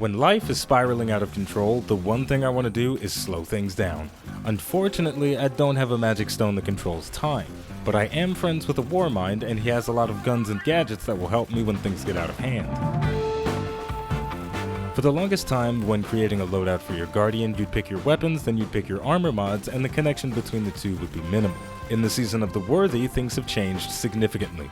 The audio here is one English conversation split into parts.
When life is spiraling out of control, the one thing I want to do is slow things down. Unfortunately, I don't have a magic stone that controls time, but I am friends with a warmind and he has a lot of guns and gadgets that will help me when things get out of hand. For the longest time, when creating a loadout for your Guardian, you'd pick your weapons, then you'd pick your armor mods, and the connection between the two would be minimal. In the Season of the Worthy, things have changed significantly.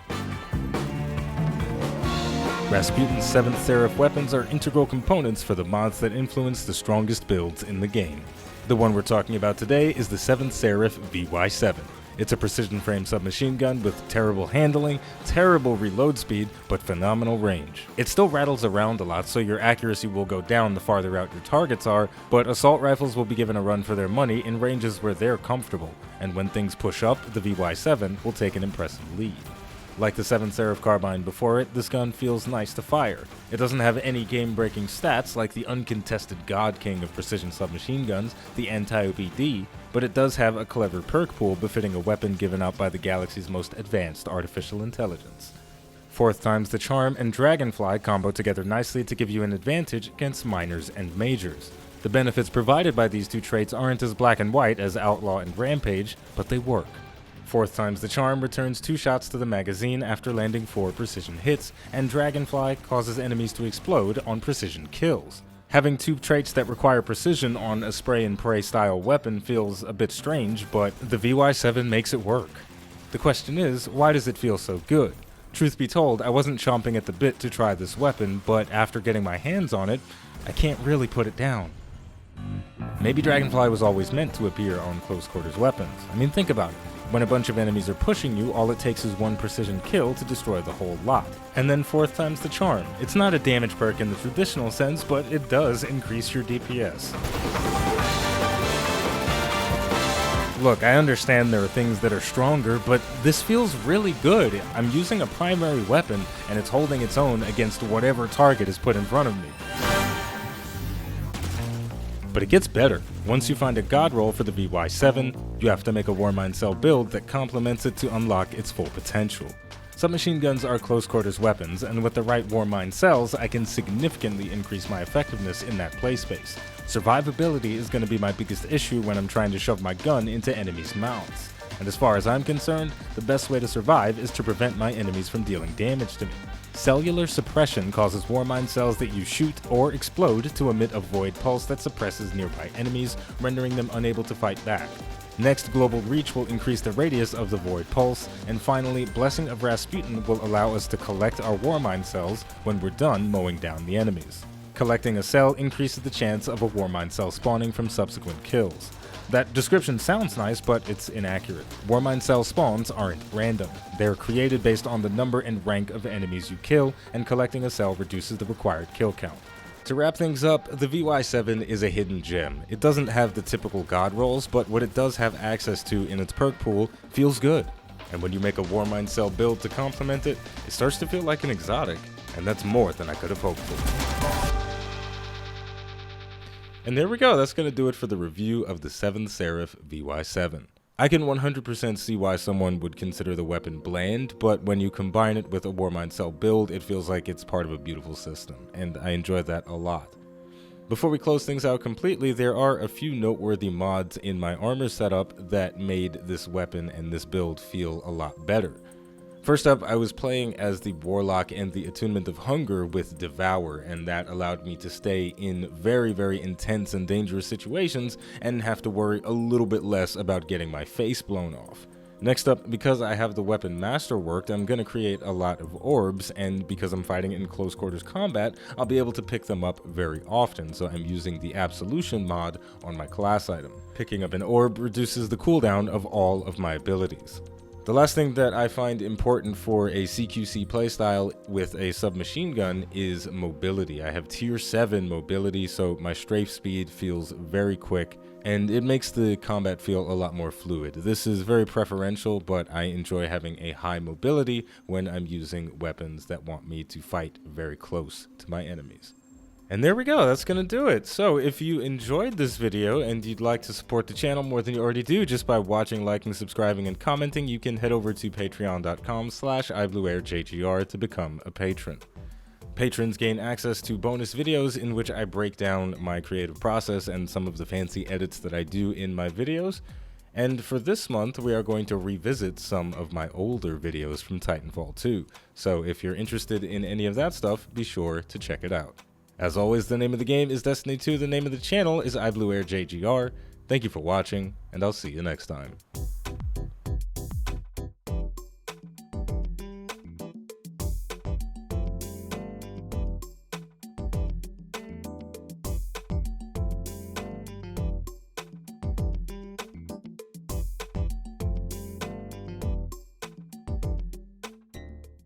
Rasputin's 7th Seraph weapons are integral components for the mods that influence the strongest builds in the game. The one we're talking about today is the Seventh Seraph VY-7. It's a precision frame submachine gun with terrible handling, terrible reload speed, but phenomenal range. It still rattles around a lot, so your accuracy will go down the farther out your targets are, but assault rifles will be given a run for their money in ranges where they're comfortable, and when things push up, the VY-7 will take an impressive lead. Like the 7th Seraph carbine before it, this gun feels nice to fire. It doesn't have any game-breaking stats like the uncontested god king of precision submachine guns, the Anti-OPD, but it does have a clever perk pool befitting a weapon given out by the galaxy's most advanced artificial intelligence. 4th time's the charm and dragonfly combo together nicely to give you an advantage against minors and majors. The benefits provided by these two traits aren't as black and white as outlaw and rampage, but they work. 4th time's the charm returns 2 shots to the magazine after landing 4 precision hits, and Dragonfly causes enemies to explode on precision kills. Having 2 traits that require precision on a spray and pray style weapon feels a bit strange, but the VY-7 makes it work. The question is, why does it feel so good? Truth be told, I wasn't chomping at the bit to try this weapon, but after getting my hands on it, I can't really put it down. Maybe Dragonfly was always meant to appear on close quarters weapons. I mean, think about it. When a bunch of enemies are pushing you, all it takes is 1 precision kill to destroy the whole lot. And then 4th time's the charm. It's not a damage perk in the traditional sense, but it does increase your DPS. Look, I understand there are things that are stronger, but this feels really good. I'm using a primary weapon, and it's holding its own against whatever target is put in front of me. But it gets better. Once you find a god roll for the VY-7, you have to make a warmind cell build that complements it to unlock its full potential. Submachine guns are close quarters weapons, and with the right warmind cells, I can significantly increase my effectiveness in that play space. Survivability is going to be my biggest issue when I'm trying to shove my gun into enemies' mouths. And as far as I'm concerned, the best way to survive is to prevent my enemies from dealing damage to me. Cellular Suppression causes warmind cells that you shoot or explode to emit a void pulse that suppresses nearby enemies, rendering them unable to fight back. Next, Global Reach will increase the radius of the void pulse, and finally, Blessing of Rasputin will allow us to collect our warmind cells when we're done mowing down the enemies. Collecting a cell increases the chance of a warmind cell spawning from subsequent kills. That description sounds nice, but it's inaccurate. Warmind cell spawns aren't random. They're created based on the number and rank of enemies you kill, and collecting a cell reduces the required kill count. To wrap things up, the VY-7 is a hidden gem. It doesn't have the typical god rolls, but what it does have access to in its perk pool feels good. And when you make a warmind cell build to complement it, it starts to feel like an exotic, and that's more than I could have hoped for. And there we go, that's going to do it for the review of the 7th Seraph VY-7. I can 100% see why someone would consider the weapon bland, but when you combine it with a warmind cell build, it feels like it's part of a beautiful system, and I enjoy that a lot. Before we close things out completely, there are a few noteworthy mods in my armor setup that made this weapon and this build feel a lot better. First up, I was playing as the Warlock and the Attunement of Hunger with Devour, and that allowed me to stay in very, very intense and dangerous situations and have to worry a little bit less about getting my face blown off. Next up, because I have the weapon masterworked, I'm going to create a lot of orbs, and because I'm fighting in close quarters combat, I'll be able to pick them up very often, so I'm using the Absolution mod on my class item. Picking up an orb reduces the cooldown of all of my abilities. The last thing that I find important for a CQC playstyle with a submachine gun is mobility. I have tier 7 mobility, so my strafe speed feels very quick, and it makes the combat feel a lot more fluid. This is very preferential, but I enjoy having a high mobility when I'm using weapons that want me to fight very close to my enemies. And there we go, that's gonna do it. So if you enjoyed this video and you'd like to support the channel more than you already do just by watching, liking, subscribing, and commenting, you can head over to patreon.com/iBluairJgR to become a patron. Patrons gain access to bonus videos in which I break down my creative process and some of the fancy edits that I do in my videos. And for this month, we are going to revisit some of my older videos from Titanfall 2. So if you're interested in any of that stuff, be sure to check it out. As always, the name of the game is Destiny 2, the name of the channel is iBluairJgR. Thank you for watching, and I'll see you next time.